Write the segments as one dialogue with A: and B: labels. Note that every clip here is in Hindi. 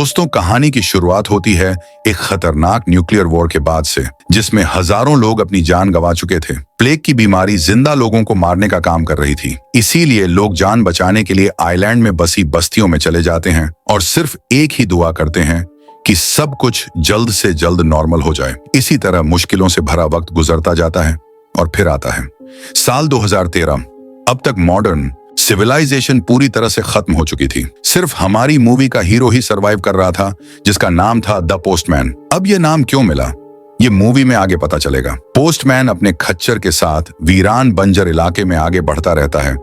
A: दोस्तों, कहानी की शुरुआत होती है एक खतरनाक न्यूक्लियर वॉर के बाद से, जिसमें हजारों लोग अपनी जान गंवा चुके थे। प्लेग की बीमारी जिंदा लोगों को मारने का काम कर रही थी। इसीलिए लोग जान बचाने के लिए आइलैंड में बसी बस्तियों में चले जाते हैं और सिर्फ एक ही दुआ करते हैं कि सब कुछ जल्द से जल्द नॉर्मल हो जाए। इसी तरह मुश्किलों से भरा वक्त गुजरता जाता है और फिर आता है साल 2013। अब तक मॉडर्न सिविलाइजेशन पूरी तरह से खत्म हो चुकी थी। सिर्फ हमारी मूवी का हीरो ही सरवाइव कर रहा था, जिसका नाम था द पोस्टमैन। अब ये नाम क्यों मिला, ये मूवी में आगे पता चलेगा। पोस्टमैन अपने खच्चर के साथ वीरान बंजर इलाके में आगे बढ़ता रहता है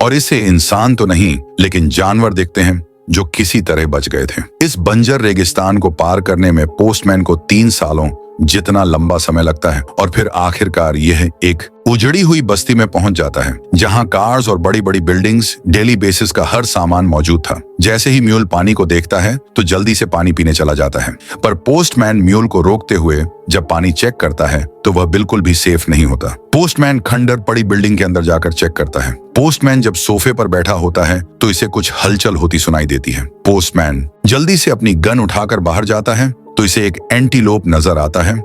A: और इसे इंसान तो नहीं लेकिन जानवर देखते हैं जो किसी तरह बच गए थे। इस बंजर रेगिस्तान को पार करने में पोस्टमैन को 3 सालों जितना लंबा समय लगता है और फिर आखिरकार यह एक उजड़ी हुई बस्ती में पहुंच जाता है, जहां कार्स और बड़ी बड़ी बिल्डिंग्स, डेली बेसिस का हर सामान मौजूद था। जैसे ही म्यूल पानी को देखता है तो जल्दी से पानी पीने चला जाता है, पर पोस्टमैन म्यूल को रोकते हुए जब पानी चेक करता है तो वह बिल्कुल भी सेफ नहीं होता। पोस्टमैन खंडर पड़ी बिल्डिंग के अंदर जाकर चेक करता है। पोस्टमैन जब सोफे पर बैठा होता है तो इसे कुछ हलचल होती सुनाई देती है। पोस्टमैन जल्दी से अपनी गन उठाकर बाहर जाता है तो इसे एक एंटीलोप नजर आता है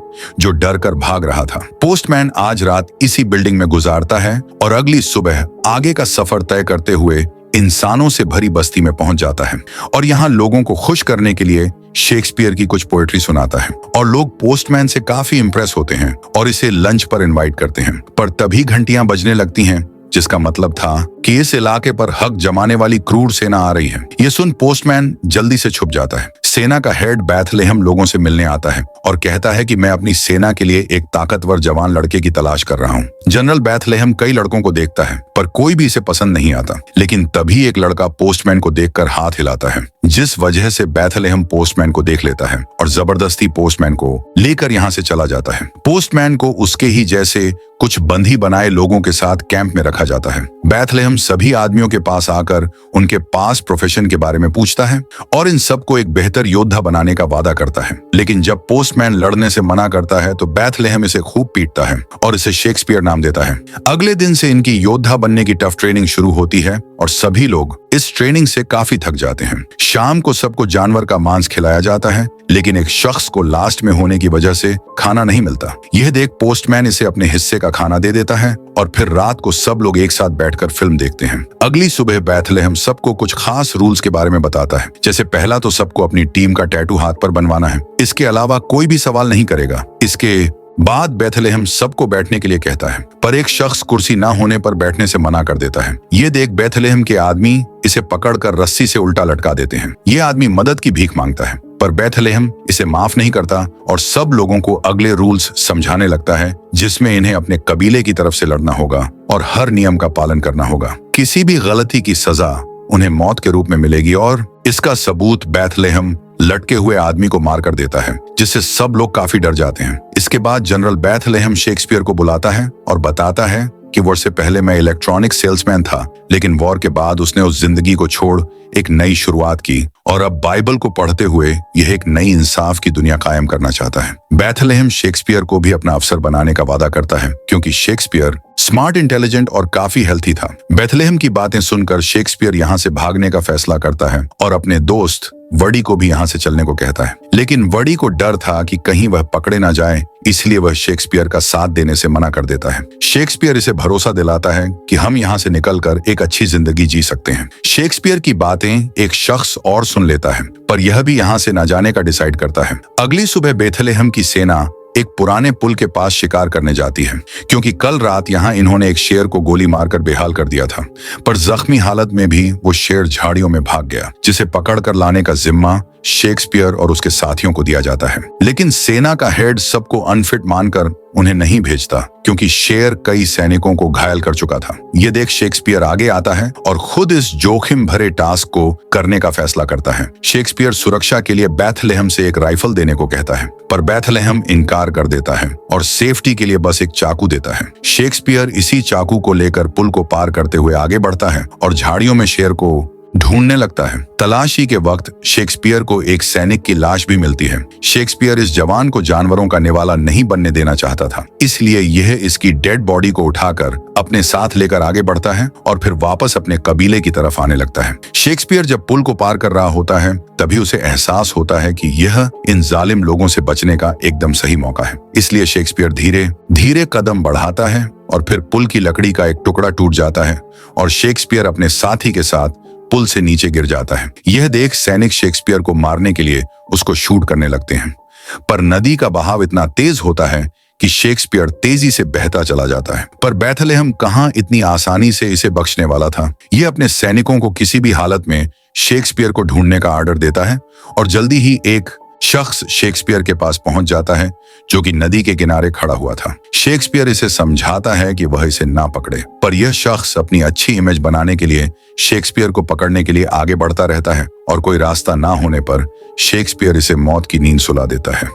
A: जो डर कर भाग रहा था। पोस्टमैन आज रात इसी बिल्डिंग में गुजारता है और अगली सुबह आगे का सफर तय करते हुए इंसानों से भरी बस्ती में पहुंच जाता है और यहाँ लोगों को खुश करने के लिए शेक्सपियर की कुछ पोएट्री सुनाता है और लोग पोस्टमैन से काफी इंप्रेस होते हैं और इसे लंच पर इनवाइट करते हैं। पर तभी घंटियां बजने लगती हैं, जिसका मतलब था कि इस इलाके पर हक जमाने वाली क्रूर सेना आ रही है। ये सुन पोस्टमैन जल्दी से छुप जाता है। सेना का हेड बैथलेहम लोगों से मिलने आता है और कहता है कि मैं अपनी सेना के लिए एक ताकतवर जवान लड़के की तलाश कर रहा हूँ। जनरल बैथलेहम कई लड़कों को देखता है पर कोई भी इसे पसंद नहीं आता, लेकिन तभी एक लड़का पोस्टमैन को देखकर हाथ हिलाता है, जिस वजह से बैथलेहम पोस्टमैन को देख लेता है और जबरदस्ती पोस्टमैन को लेकर यहाँ से चला जाता है। पोस्टमैन को उसके ही जैसे कुछ बंधी बनाए लोगों के साथ कैंप में रखा जाता है। बैथलेहम सभी आदमियों के पास आकर उनके पास प्रोफेशन के बारे में पूछता है और इन सबको एक बेहतर योद्धा बनाने का वादा करता है। लेकिन जब पोस्टमैन लड़ने से मना करता है तो बैथलेहम इसे खूब पीटता है और इसे शेक्सपियर नाम देता है। अगले दिन से इनकी योद्धा बनने की टफ ट्रेनिंग शुरू होती है और सभी लोग इस ट्रेनिंग से काफी थक जाते हैं। शाम को सबको जानवर का मांस खिलाया जाता है, लेकिन एक शख्स को लास्ट में होने की वजह से खाना नहीं मिलता। यह देख पोस्टमैन इसे अपने हिस्से का खाना दे देता है और फिर रात को सब लोग एक साथ बैठकर फिल्म देखते हैं। अगली सुबह बैथलेहम सबको कुछ खास रूल्स के बारे में बताता है। जैसे पहला तो सबको अपनी टीम का टैटू हाथ पर बनवाना है, इसके अलावा कोई भी सवाल नहीं करेगा। इसके बाद बैथलेहम सबको बैठने के लिए कहता है, पर एक शख्स कुर्सी ना होने पर बैठने से मना कर देता है। ये देख बैथलेहम के आदमी इसे पकड़कर रस्सी से उल्टा लटका देते हैं। ये आदमी मदद की भीख मांगता है, पर बैथलेहम इसे माफ नहीं करता और सब लोगों को अगले रूल्स समझाने लगता है, जिसमें इन्हें अपने कबीले की तरफ से लड़ना होगा और हर नियम का पालन करना होगा। किसी भी गलती की सजा उन्हें मौत के रूप में मिलेगी और इसका सबूत बैथलेहम लटके हुए आदमी को मार कर देता है, जिससे सब लोग काफी डर जाते हैं। इसके बाद जनरल बैथलेहम शेक्सपियर को बुलाता है और बताता है कि वॉर से पहले मैं इलेक्ट्रॉनिक सेल्समैन था, लेकिन वॉर के बाद उसने उस जिंदगी को छोड़ एक नई शुरुआत की और अब बाइबल को पढ़ते हुए यह एक नई इंसाफ की दुनिया कायम करना चाहता है। बैथलेहम शेक्सपियर को भी अपना अफसर बनाने का वादा करता है, क्योंकि शेक्सपियर स्मार्ट, इंटेलिजेंट और काफी हेल्थी था। बैथलेहम की बातें सुनकर शेक्सपियर यहाँ से भागने का फैसला करता है और अपने दोस्त वडी को भी यहाँ से चलने को कहता है। लेकिन वडी को डर था कि कहीं वह पकड़े ना जाए, इसलिए वह शेक्सपियर का साथ देने से मना कर देता है। शेक्सपियर इसे भरोसा दिलाता है कि हम यहाँ से निकलकर एक अच्छी जिंदगी जी सकते हैं। शेक्सपियर की बातें एक शख्स और सुन लेता है, पर यह भी यहाँ से न जाने का डिसाइड करता है। अगली सुबह बैथलेहम की सेना एक पुराने पुल के पास शिकार करने जाती है, क्योंकि कल रात यहाँ इन्होंने एक शेर को गोली मारकर बेहाल कर दिया था। पर जख्मी हालत में भी वो शेर झाड़ियों में भाग गया, जिसे पकड़कर लाने का जिम्मा शेक्सपियर और उसके साथियों को दिया जाता है। लेकिन सेना का हेड सबको अनफिट मानकर उन्हें नहीं भेजता, क्योंकि शेर कई सैनिकों को घायल कर चुका था। ये देख शेक्सपियर आगे आता है और खुद इस जोखिम भरे टास्क को करने का फैसला करता है। शेक्सपियर सुरक्षा के लिए बैथलेहम से एक राइफल देने को कहता है, पर बैथलेहम इनकार कर देता है और सेफ्टी के लिए बस एक चाकू देता है। शेक्सपियर इसी चाकू को लेकर पुल को पार करते हुए आगे बढ़ता है और झाड़ियों में शेर को ढूंढने लगता है। तलाशी के वक्त शेक्सपियर को एक सैनिक की लाश भी मिलती है। शेक्सपियर इस जवान को जानवरों का निवाला नहीं बनने देना चाहता था, इसलिए यह इसकी डेड बॉडी को उठाकर अपने साथ लेकर आगे बढ़ता है और फिर वापस अपने कबीले की तरफ आने लगता है। शेक्सपियर जब पुल को पार कर रहा होता है तभी उसे एहसास होता है कि यह इन जालिम लोगों से बचने का एकदम सही मौका है। इसलिए शेक्सपियर धीरे धीरे कदम बढ़ाता है और फिर पुल की लकड़ी का एक टुकड़ा टूट जाता है और शेक्सपियर अपने साथी के साथ पुल से नीचे गिर जाता है। यह देख सैनिक शेक्सपियर को मारने के लिए उसको शूट करने लगते हैं, पर नदी का बहाव इतना तेज होता है कि शेक्सपियर तेजी से बहता चला जाता है। पर बेथलेहम कहां इतनी आसानी से इसे बख्शने वाला था। यह अपने सैनिकों को किसी भी हालत में शेक्सपियर को ढूंढने का ऑर्डर देता है और जल्दी ही एक शख्स शेक्सपियर के पास पहुंच जाता है जो कि नदी के किनारे खड़ा हुआ था। शेक्सपियर इसे समझाता है कि वह इसे ना पकड़े, पर यह शख्स अपनी अच्छी इमेज बनाने के लिए शेक्सपियर को पकड़ने के लिए आगे बढ़ता रहता है और कोई रास्ता ना होने पर शेक्सपियर इसे मौत की नींद सुला देता है।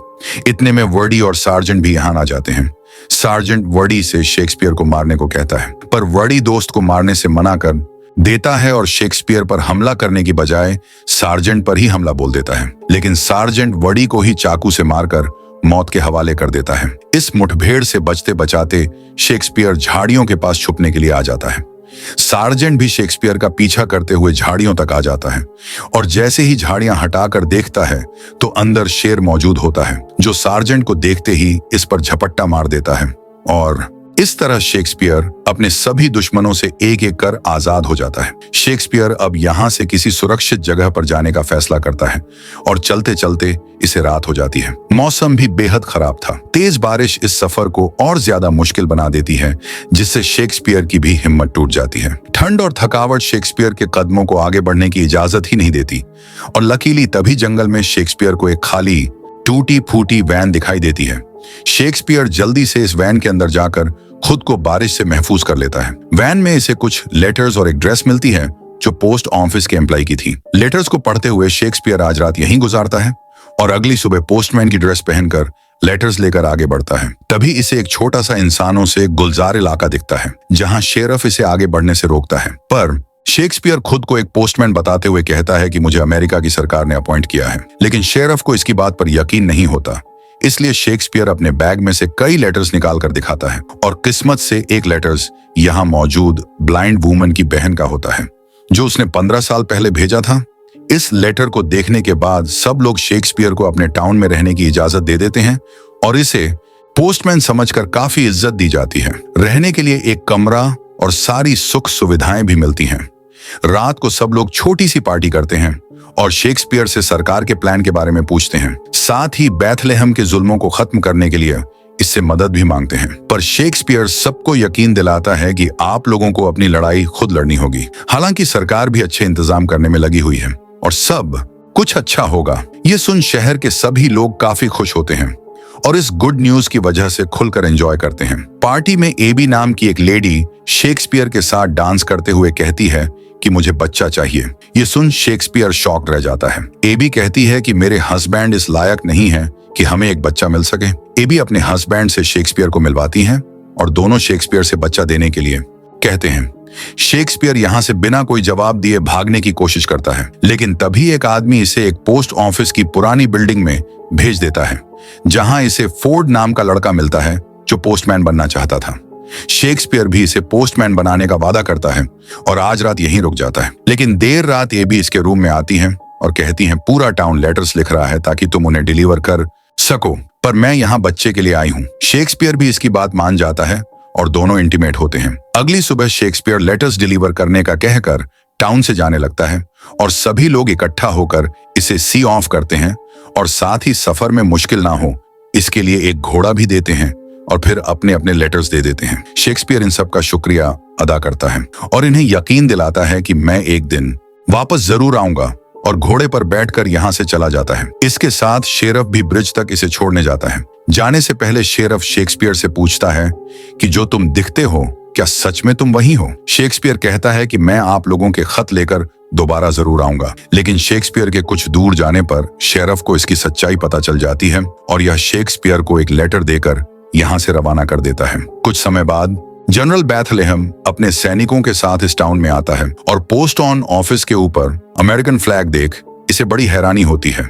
A: इतने में वर्डी और सार्जेंट भी यहाँ आ जाते हैं। सार्जेंट वर्डी से शेक्सपियर को मारने को कहता है, पर वर्डी दोस्त को मारने से मना कर देता है और शेक्सपियर पर हमला करने की बजाय सार्जेंट पर ही हमला बोल देता है। लेकिन सार्जेंट वर्डी को ही चाकू से मारकर मौत के हवाले कर देता है। इस मुठभेड़ से बचते बचाते शेक्सपियर झाड़ियों के पास छुपने के लिए आ जाता है। सार्जेंट भी शेक्सपियर का पीछा करते हुए झाड़ियों तक आ जाता है और जैसे ही झाड़ियां हटाकर देखता है तो अंदर शेर मौजूद होता है, जो सार्जेंट को देखते ही इस पर झपट्टा मार देता है और इस तरह शेक्सपियर अपने सभी दुश्मनों से एक एक कर आजाद हो जाता है। शेक्सपियर अब यहाँ से किसी सुरक्षित जगह पर जाने का फैसला करता है और चलते चलते इसे रात हो जाती है। मौसम भी बेहद खराब था। तेज बारिश इस सफर को और ज्यादा मुश्किल बना देती है, जिससे शेक्सपियर की भी हिम्मत टूट जाती है। ठंड और थकावट शेक्सपियर के कदमों को आगे बढ़ने की इजाजत ही नहीं देती और लकीली तभी जंगल में शेक्सपियर को एक खाली टूटी फूटी वैन दिखाई देती है। शेक्सपियर जल्दी से इस वैन के अंदर जाकर खुद को बारिश से महफूज कर लेता है। वैन में इसे कुछ लेटर्स और एक ड्रेस मिलती है जो पोस्ट ऑफिस के एम्प्लॉय की थी। लेटर्स को पढ़ते हुए शेक्सपियर आज रात यहीं गुजारता है और अगली सुबह पोस्टमैन की ड्रेस पहनकर लेटर्स लेकर आगे बढ़ता है। तभी इसे एक छोटा सा इंसानों से गुलजार इलाका दिखता है, जहां शेरफ इसे आगे बढ़ने से रोकता है। पर शेक्सपियर खुद को एक पोस्टमैन बताते हुए कहता है कि मुझे अमेरिका की सरकार ने अपॉइंट किया है, लेकिन शेरफ को इसकी बात पर यकीन नहीं होता। इसलिए शेक्सपियर अपने बैग में से कई लेटर्स निकाल कर दिखाता है और किस्मत से एक लेटर्स यहाँ मौजूद ब्लाइंड वूमन की बहन का होता है, जो उसने 15 साल पहले भेजा था। इस लेटर को देखने के बाद सब लोग शेक्सपियर को अपने टाउन में रहने की इजाजत दे देते हैं और इसे पोस्टमैन समझकर काफी इज्जत दी जाती है। रहने के लिए एक कमरा और सारी सुख सुविधाएं भी मिलती हैं। रात को सब लोग छोटी सी पार्टी करते हैं और शेक्सपियर से सरकार के प्लान के बारे में पूछते हैं। साथ ही बेथलेहम के जुल्मों को खत्म करने के लिए इससे मदद भी मांगते हैं। पर शेक्सपियर सबको यकीन दिलाता है कि आप लोगों को अपनी लड़ाई खुद लड़नी होगी। हालांकि सरकार भी अच्छे इंतजाम करने में लगी हुई है और सब कुछ अच्छा होगा। ये सुन शहर के सभी लोग काफी खुश होते हैं और इस गुड न्यूज की वजह से खुलकर एंजॉय करते हैं। पार्टी में एबी नाम की एक लेडी शेक्सपियर के साथ डांस करते हुए कहती है कि मुझे बच्चा चाहिए। ये सुन शेक्सपियर शॉक्ड रह जाता है। एबी कहती है कि मेरे हस्बैंड इस लायक नहीं है कि हमें एक बच्चा मिल सके। एबी अपने हस्बैंड से शेक्सपियर को मिलवाती हैं और दोनों शेक्सपियर से बच्चा देने के लिए कहते हैं। शेक्सपियर यहाँ से बिना कोई जवाब दिए भागने की कोशिश करता है, लेकिन तभी एक आदमी इसे एक पोस्ट ऑफिस की पुरानी बिल्डिंग में भेज देता है, जहां इसे फोर्ड नाम का लड़का मिलता है जो पोस्टमैन बनना चाहता था। शेक्सपियर भी इसे पोस्टमैन बनाने का वादा करता है और आज रात यहीं रुक जाता है। लेकिन देर रात एबी इसके रूम में आती हैं और कहती हैं पूरा टाउन लेटर्स लिख रहा है ताकि तुम उन्हें डिलीवर कर सको, पर मैं यहाँ बच्चे के लिए आई हूँ। शेक्सपियर भी इसकी बात मान जाता है और दोनों इंटीमेट होते हैं। अगली सुबह शेक्सपियर लेटर्स डिलीवर करने का कहकर टाउन से जाने लगता है और सभी लोग इकट्ठा होकर इसे सी ऑफ करते हैं और साथ ही सफर में मुश्किल ना हो इसके लिए एक घोड़ा भी देते हैं और फिर अपने अपने लेटर्स दे देते हैं। शेक्सपियर इन सब का शुक्रिया अदा करता है और इन्हें यकीन दिलाता है कि मैं एक दिन वापस जरूर आऊंगा और घोड़े पर बैठकर यहाँ से चला जाता है। इसके साथ शेरफ भी ब्रिज तक इसे छोड़ने जाता है। जाने से पहले शेरफ शेक्सपियर से पूछता है कि जो तुम दिखते हो क्या सच में तुम वही हो? शेक्सपियर कहता है कि मैं आप लोगों के खत लेकर दोबारा जरूर आऊंगा। लेकिन शेक्सपियर के कुछ दूर जाने पर शेरफ को इसकी सच्चाई पता चल जाती है और यह शेक्सपियर को एक लेटर देकर यहाँ से रवाना कर देता है। कुछ समय बाद जनरल बैथलेहम अपने सैनिकों के साथ इस टाउन में आता है और पोस्ट ऑन ऑफिस के ऊपर अमेरिकन फ्लैग देख इसे बड़ी हैरानी होती है,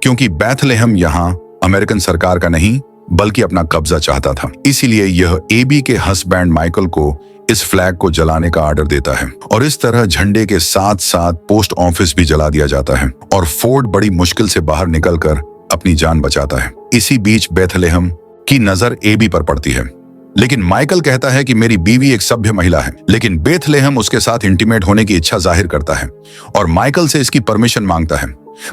A: क्योंकि बैथलेहम यहाँ अमेरिकन सरकार का नहीं बल्कि अपना कब्जा चाहता था। इसीलिए यह एबी के हस्बैंड माइकल को इस फ्लैग को जलाने का ऑर्डर देता है और इस तरह झंडे के साथ साथ पोस्ट ऑफिस भी जला दिया जाता है और फोर्ड बड़ी मुश्किल से बाहर निकलकर अपनी जान बचाता है। इसी बीच बैथलेहम की नजर एबी पर पड़ती है, लेकिन माइकल कहता है कि मेरी बीवी एक सभ्य महिला है, लेकिन बैथलेहम उसके साथ इंटीमेट होने की इच्छा जाहिर करता है और माइकल से इसकी परमिशन मांगता है।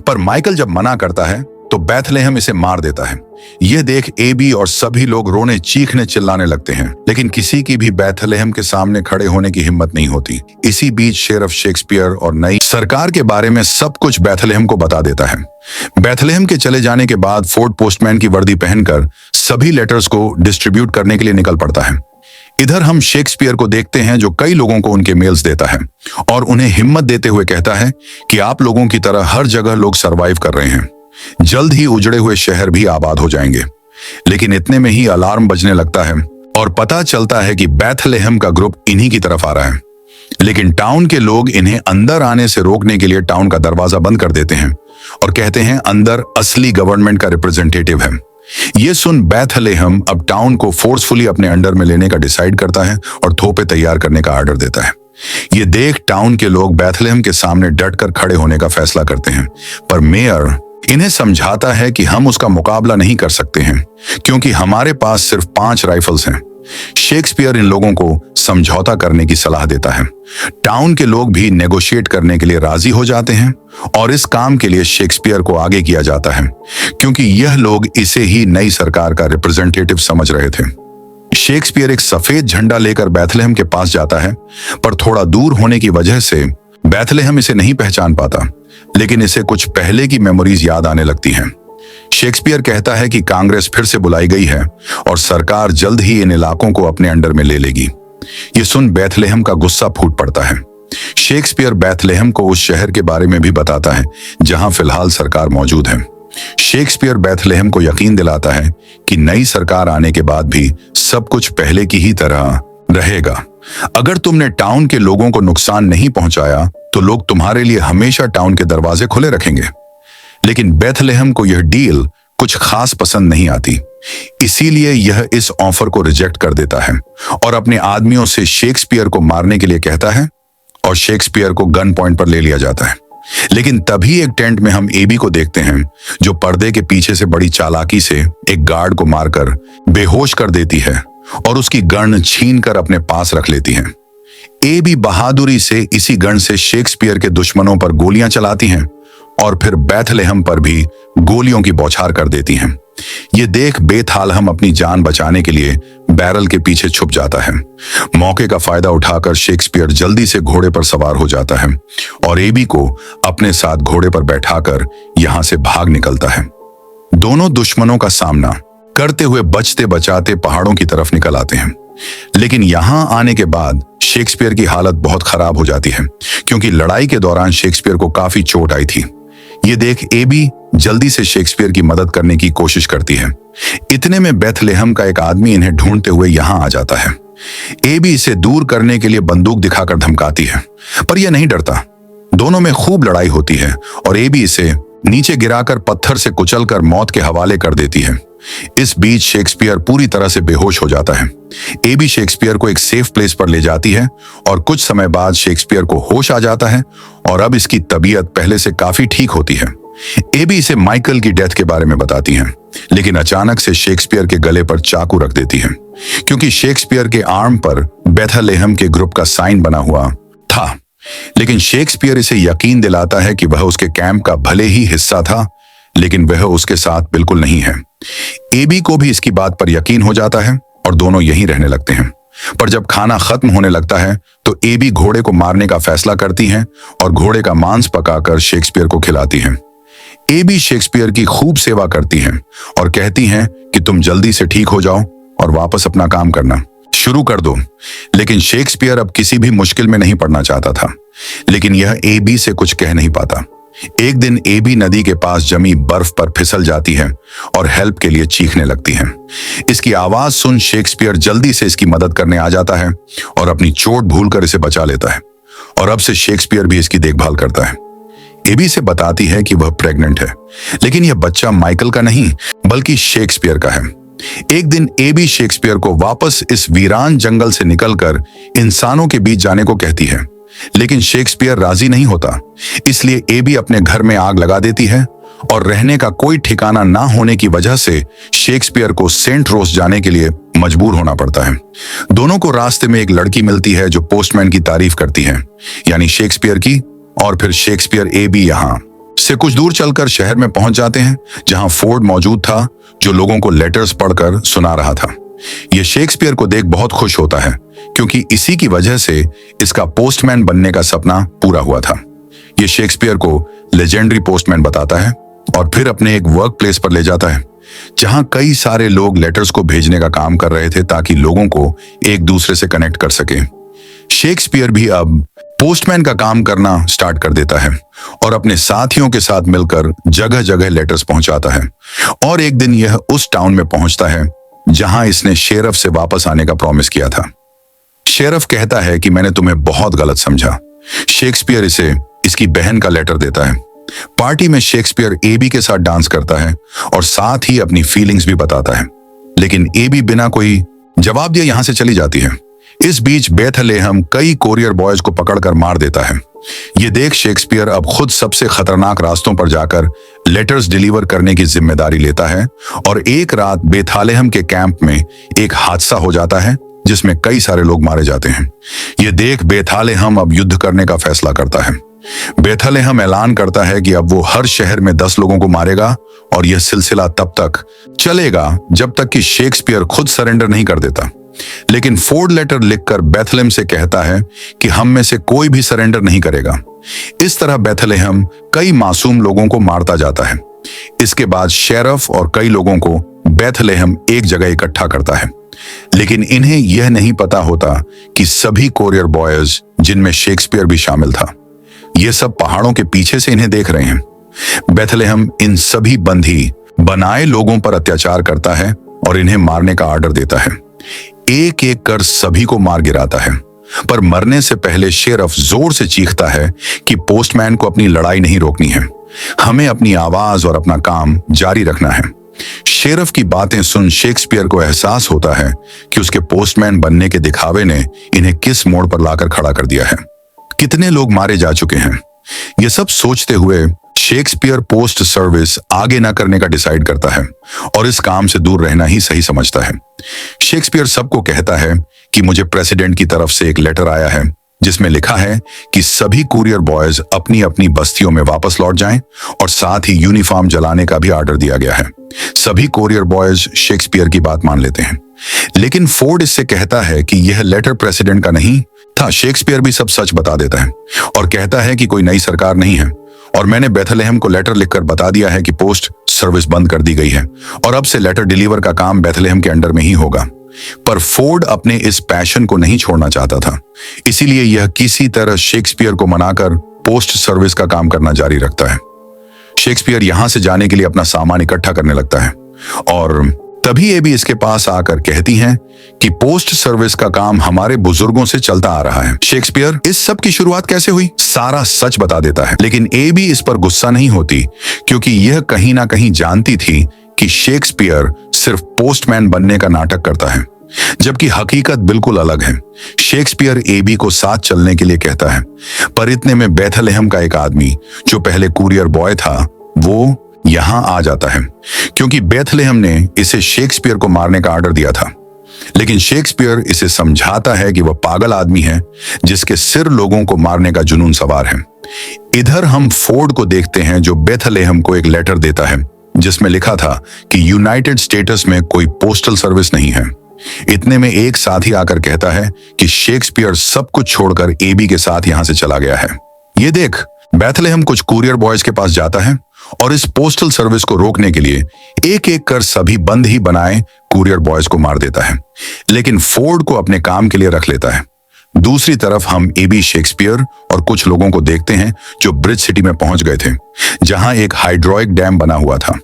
A: पर माइकल जब मना करता है तो बैथलेहम इसे मार देता है। यह देख एबी और सभी लोग रोने चीखने चिल्लाने लगते हैं, लेकिन किसी की भी बैथलेहम के सामने खड़े होने की हिम्मत नहीं होती। इसी बीच शेरिफ शेक्सपियर और नई सरकार के बारे में सब कुछ बैथलेहम को बता देता है। बैथलेहम के चले जाने के बाद फोर्ड पोस्टमैन की वर्दी पहनकर सभी लेटर्स को डिस्ट्रीब्यूट करने के लिए निकल पड़ता है। इधर हम शेक्सपियर को देखते हैं जो कई लोगों को उनके मेल्स देता है और उन्हें हिम्मत देते हुए कहता है कि आप लोगों की तरह हर जगह लोग सरवाइव कर रहे हैं, जल्द ही उजड़े हुए शहर भी आबाद हो जाएंगे। लेकिन इतने में ही अलार्म बजने लगता है और पता चलता है कि बैथलेहम का ग्रुप इन्हीं की तरफ आ रहा है। लेकिन टाउन के लोग इन्हें अंदर आने से रोकने के लिए टाउन का दरवाजा बंद कर देते हैं और कहते हैं अंदर असली गवर्नमेंट का रिप्रेजेंटेटिव है। ये सुन बैथलेहम अब टाउन को फोर्सफुली अपने अंडर में लेने का डिसाइड करता है और थोपे तैयार करने का ऑर्डर देता है। ये देख टाउन के लोग बैथलेहम के सामने डटकर खड़े होने का फैसला करते हैं, पर मेयर इन्हें समझाता है कि हम उसका मुकाबला नहीं कर सकते हैं क्योंकि हमारे पास सिर्फ 5 राइफल्स हैं। शेक्सपियर इन लोगों को समझौता करने की सलाह देता है। टाउन के लोग भी नेगोशिएट करने के लिए राजी हो जाते हैं और इस काम के लिए शेक्सपियर को आगे किया जाता है क्योंकि यह लोग इसे ही नई सरकार का रिप्रेजेंटेटिव समझ रहे थे। शेक्सपियर एक सफेद झंडा लेकर बैथलेहम के पास जाता है, पर थोड़ा दूर होने की वजह से बैथलेहम इसे नहीं पहचान पाता, लेकिन इसे कुछ पहले की मेमोरीज याद आने लगती हैं। शेक्सपियर कहता है कि कांग्रेस फिर से बुलाई गई है और सरकार जल्द ही इन इलाकों को अपने अंडर में ले लेगी। ये सुन बैथलेहम का गुस्सा फूट पड़ता है। शेक्सपियर बैथलेहम को उस शहर के बारे में भी बताता है जहां फिलहाल सरकार मौजूद है। शेक्सपियर बैथलेहम को यकीन दिलाता है कि नई सरकार आने के बाद भी सब कुछ पहले की ही तरह रहेगा। अगर तुमने टाउन के लोगों को नुकसान नहीं पहुंचाया तो लोग तुम्हारे लिए हमेशा टाउन के दरवाजे खुले रखेंगे। लेकिन बैथलेहम को यह डील कुछ खास पसंद नहीं आती, इसीलिए यह इस ऑफर को रिजेक्ट कर देता है और अपने आदमियों से शेक्सपियर को मारने के लिए कहता है और शेक्सपियर को गन पॉइंट पर ले लिया जाता है। लेकिन तभी एक टेंट में हम एबी को देखते हैं जो पर्दे के पीछे से बड़ी चालाकी से एक गार्ड को मारकर बेहोश कर देती है और उसकी गन छीन कर अपने पास रख लेती है। एबी बहादुरी से इसी गन से शेक्सपियर के दुश्मनों पर गोलियां चलाती हैं और फिर बैथलेहम पर भी गोलियों की बौछार कर देती हैं। ये देख बैथलेहम अपनी जान बचाने के लिए बैरल के पीछे छुप जाता है। मौके का फायदा उठाकर शेक्सपियर जल्दी से घोड़े पर सवार हो जाता है और एबी को अपने साथ घोड़े पर बैठाकर यहां से भाग निकलता है। दोनों दुश्मनों का सामना करते हुए बचते बचाते पहाड़ों की तरफ निकल आते हैं। लेकिन यहां आने के बाद शेक्सपियर की हालत बहुत खराब हो जाती है क्योंकि लड़ाई के दौरान शेक्सपियर को काफी चोट आई थी। ये देख एबी जल्दी से शेक्सपियर की मदद करने की कोशिश करती है। इतने में बैथलेहम का एक आदमी इन्हें ढूंढते हुए यहां आ जाता है। एबी इसे दूर करने के लिए बंदूक दिखाकर धमकाती है, पर यह नहीं डरता। दोनों में खूब लड़ाई होती है और एबी इसे नीचे गिराकर पत्थर से कुचलकर मौत के हवाले कर देती है। इस बीच शेक्सपियर पूरी तरह से बेहोश हो जाता है। एबी शेक्सपियर को एक सेफ प्लेस पर ले जाती है और कुछ समय बाद शेक्सपियर को होश आ जाता है और अब इसकी तबीयत पहले से काफी ठीक होती है। एबी इसे माइकल की डेथ के बारे में बताती है, लेकिन अचानक से शेक्सपियर के गले पर चाकू रख देती है क्योंकि शेक्सपियर के आर्म पर बैथलेहम के ग्रुप का साइन बना हुआ था। लेकिन शेक्सपियर इसे यकीन दिलाता है कि वह उसके कैंप का भले ही हिस्सा था, लेकिन वह उसके साथ बिल्कुल नहीं है। एबी को भी इसकी बात पर यकीन हो जाता है और दोनों यहीं रहने लगते हैं। पर जब खाना खत्म होने लगता है तो एबी घोड़े को मारने का फैसला करती हैं और घोड़े का मांस पकाकर शेक्सपियर को खिलाती हैं। एबी शेक्सपियर की खूब सेवा करती हैं और कहती हैं कि तुम जल्दी से ठीक हो जाओ और वापस अपना काम करना शुरू कर दो। लेकिन शेक्सपियर अब किसी भी मुश्किल में नहीं पड़ना चाहता था, लेकिन यह एबी से कुछ कह नहीं पाता। एक दिन एबी नदी के पास जमी बर्फ पर फिसल जाती है और हेल्प के लिए चीखने लगती है। इसकी आवाज सुन शेक्सपियर जल्दी से इसकी मदद करने आ जाता है और अपनी चोट भूलकर इसे बचा लेता है। और अब से शेक्सपियर भी इसकी देखभाल करता है। एबी से बताती है कि वह प्रेग्नेंट है, लेकिन यह बच्चा माइकल का नहीं बल्कि शेक्सपियर का है। एक दिन एबी शेक्सपियर को वापस इस वीरान जंगल से निकलकर इंसानों के बीच जाने को कहती है, लेकिन शेक्सपियर राजी नहीं होता। इसलिए एबी अपने घर में आग लगा देती है और रहने का कोई ठिकाना ना होने की वजह से शेक्सपियर को सेंट रोज जाने के लिए मजबूर होना पड़ता है। दोनों को रास्ते में एक लड़की मिलती है जो पोस्टमैन की तारीफ करती है, यानी शेक्सपियर की। और फिर शेक्सपियर एबी यहाँ से कुछ दूर चलकर शहर में पहुंच जाते हैं, जहां फोर्ड मौजूद था जो लोगों को लेटर्स पढ़कर सुना रहा था। यह शेक्सपियर को देख बहुत खुश होता है, क्योंकि इसी की वजह से इसका पोस्टमैन बनने का सपना पूरा हुआ था। यह शेक्सपियर को लेजेंडरी पोस्टमैन बताता है और फिर अपने एक वर्क प्लेस पर ले जाता है, जहां कई सारे लोग लेटर्स को भेजने का काम कर रहे थे ताकि लोगों को एक दूसरे से कनेक्ट कर सके। शेक्सपियर भी अब पोस्टमैन का काम करना स्टार्ट कर देता है और अपने साथियों के साथ मिलकर जगह जगह लेटर्स पहुंचाता है। और एक दिन यह उस टाउन में पहुंचता है जहां इसने शेरफ से वापस आने का प्रॉमिस किया था। शेरफ कहता है कि मैंने तुम्हें बहुत गलत समझा। शेक्सपियर इसे इसकी बहन का लेटर देता है। पार्टी में शेक्सपियर एबी के साथ डांस करता है और साथ ही अपनी फीलिंग्स भी बताता है, लेकिन एबी बिना कोई जवाब दिए यहां से चली जाती है। इस बीच बेथलेहम कई कोरियर बॉयज को पकड़कर मार देता है। ये देख शेक्सपियर अब खुद सबसे खतरनाक रास्तों पर जाकर लेटर्स डिलीवर करने की जिम्मेदारी लेता है और एक रात बेथलेहम के कैंप में एक हादसा हो जाता है जिसमें कई सारे लोग मारे जाते हैं। ये देख बेथलेहम अब युद्ध करने का फैसला करता है। बेथलेहम ऐलान करता है कि अब वो हर शहर में 10 लोगों को मारेगा और यह सिलसिला तब तक चलेगा जब तक कि शेक्सपियर खुद सरेंडर नहीं कर देता। लेकिन फोर्ड लेटर लिखकर बेथलेहम से कहता है कि हम में से कोई भी सरेंडर नहीं करेगा। इस तरह बेथलेहम कई मासूम लोगों को मारता जाता है। इसके बाद शेरफ और कई लोगों को बेथलेहम एक जगह इकट्ठा करता है, लेकिन इन्हें यह नहीं पता होता कि सभी कोरियर बॉयज, जिनमें शेक्सपियर भी शामिल था, ये सब पहाड़ों के पीछे से इन्हें देख रहे हैं। बेथलेहम इन सभी बंधी बनाए लोगों पर अत्याचार करता है और इन्हें मारने का ऑर्डर देता है। एक एक कर सभी को मार गिराता है, पर मरने से पहले शेरफ जोर से चीखता है कि पोस्टमैन को अपनी लड़ाई नहीं रोकनी है, हमें अपनी आवाज और अपना काम जारी रखना है। शेरफ की बातें सुन शेक्सपियर को एहसास होता है कि उसके पोस्टमैन बनने के दिखावे ने इन्हें किस मोड़ पर लाकर खड़ा कर दिया है। कितने लोग मारे जा चुके हैं, यह सब सोचते हुए शेक्सपियर पोस्ट सर्विस आगे न करने का डिसाइड करता है और इस काम से दूर रहना ही सही समझता है। शेक्सपियर सबको कहता है कि मुझे प्रेसिडेंट की तरफ से एक लेटर आया है जिसमें लिखा है कि सभी कुरियर बॉयज अपनी अपनी बस्तियों में वापस लौट जाएं और साथ ही यूनिफॉर्म जलाने का भी ऑर्डर दिया गया है। सभी कुरियर बॉयज शेक्सपियर की बात मान लेते हैं, लेकिन फोर्ड इससे कहता है कि यह लेटर प्रेसिडेंट का नहीं था। शेक्सपियर भी सब सच बता देता है और कहता है कि कोई नई सरकार नहीं है और मैंने बेथलेहम को लेटर लिखकर बता दिया है कि पोस्ट सर्विस बंद कर दी गई है और अब से लेटर डिलीवर का काम बेथलेहम के अंडर में ही होगा। पर फोर्ड अपने इस पैशन को नहीं छोड़ना चाहता था, इसीलिए यह किसी तरह शेक्सपियर को मनाकर पोस्ट सर्विस का काम करना जारी रखता है। शेक्सपियर यहां से जाने के लिए अपना सामान इकट्ठा करने लगता है और तभी एबी इसके पास आकर कहती हैं कि पोस्ट सर्विस का काम हमारे बुजुर्गों से चलता आ रहा है। शेक्सपियर इस सब की शुरुआत कैसे हुई सारा सच बता देता है, लेकिन एबी इस पर गुस्सा नहीं होती क्योंकि यह कहीं ना कहीं जानती थी कि शेक्सपियर सिर्फ पोस्टमैन बनने का नाटक करता है, जबकि हकीकत बिल्कुल अलग है। शेक्सपियर एबी को साथ चलने के लिए कहता है, पर इतने में बेथलेहम का एक आदमी जो पहले कुरियर बॉय था वो यहां आ जाता है, क्योंकि बेथलेहम ने इसे शेक्सपियर को मारने का ऑर्डर दिया था। लेकिन शेक्सपियर इसे समझाता है कि वह पागल आदमी है जिसके सिर लोगों को मारने का जुनून सवार है। इधर हम फोर्ड को देखते हैं जो बेथलेहम को एक लेटर देता है जिसमें लिखा था कि यूनाइटेड स्टेट्स में कोई पोस्टल सर्विस नहीं है। इतने में एक साथी आकर कहता है कि शेक्सपियर सब कुछ छोड़कर एबी के साथ यहां से चला गया है। ये देख बेथलेहम कुछ कुरियर बॉयज के पास जाता है और इस पोस्टल सर्विस को रोकने के लिए एक एक कर सभी बंद ही बनाए कुरियर बॉयज को मार देता है, लेकिन फोर्ड को अपने काम के लिए रख लेता है। दूसरी तरफ हम एबी शेक्सपियर और कुछ लोगों को देखते हैं जो ब्रिज सिटी में पहुंच गए थे, जहां एक हाइड्रोलिक डैम बना हुआ था।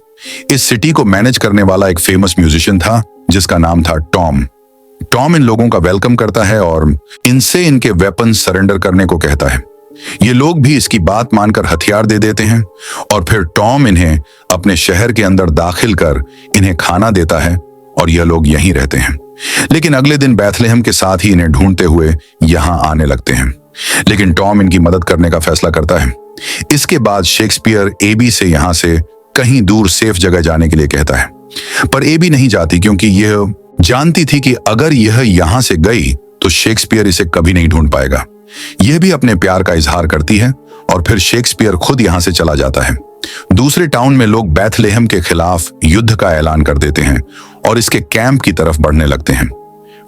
A: इस सिटी को मैनेज करने वाला एक फेमस म्यूजिशियन था जिसका नाम था टॉम। टॉम इन लोगों का वेलकम करता है और इनसे इनके वेपन सरेंडर करने को कहता है। ये लोग भी इसकी बात मानकर हथियार दे देते हैं और फिर टॉम इन्हें अपने शहर के अंदर दाखिल कर इन्हें खाना देता है और यह लोग यहीं रहते हैं। लेकिन अगले दिन बैथलेहम के साथ ही इन्हें ढूंढते हुए यहां आने लगते हैं, लेकिन टॉम इनकी मदद करने का फैसला करता है। इसके बाद शेक्सपियर एबी से यहां से कहीं दूर सेफ जगह जाने के लिए कहता है, पर एबी नहीं जाती क्योंकि यह जानती थी कि अगर यह यहां से गई तो शेक्सपियर इसे कभी नहीं ढूंढ पाएगा। यह भी अपने प्यार का इजहार करती है और फिर शेक्सपियर खुद यहां से चला जाता है। दूसरे टाउन में लोग बैथलेहम के खिलाफ युद्ध का ऐलान कर देते हैं और इसके कैंप की तरफ बढ़ने लगते हैं।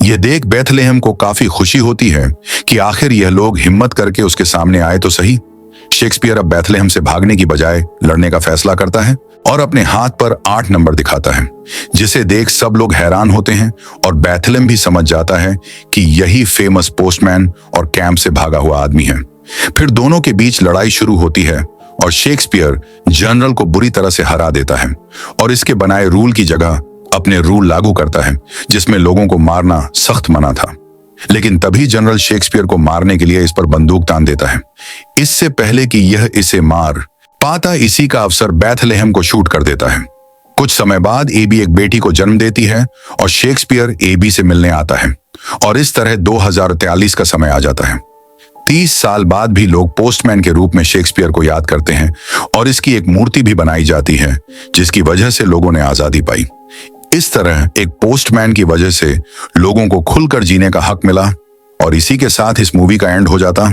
A: यह देख बैथलेहम को काफी खुशी होती है कि आखिर यह लोग हिम्मत करके उसके सामने आए तो सही। शेक्सपियर अब बैथलेहम से भागने की बजाय लड़ने का फैसला करता है और अपने हाथ पर 8 नंबर दिखाता है, जिसे देख सब लोग हैरान होते हैं और बैथलेहम भी समझ जाता है कि यही फेमस पोस्टमैन और कैंप से भागा हुआ आदमी है। फिर दोनों के बीच लड़ाई शुरू होती है और शेक्सपियर जनरल को बुरी तरह से हरा देता है और इसके बनाए रूल की जगह अपने रूल लागू करता है, जिसमें लोगों को मारना सख्त मना था। लेकिन तभी जनरल शेक्सपियर को मारने के लिए इस पर बंदूक तान देता है। इससे पहले कि यह इसे मार पाता, इसी का अफसर बैथलेहम को शूट कर देता है। कुछ समय बाद एबी एक बेटी को जन्म देती है और शेक्सपियर एबी से मिलने आता है और इस तरह 2043 का समय आ जाता है। 30 साल बाद भी लोग पोस्टमैन के रूप में शेक्सपियर को याद करते हैं और इसकी एक मूर्ति भी बनाई जाती है, जिसकी वजह से लोगों ने आजादी पाई। इस तरह एक पोस्टमैन की वजह से लोगों को खुलकर जीने का हक मिला और इसी के साथ इस मूवी का एंड हो जाता।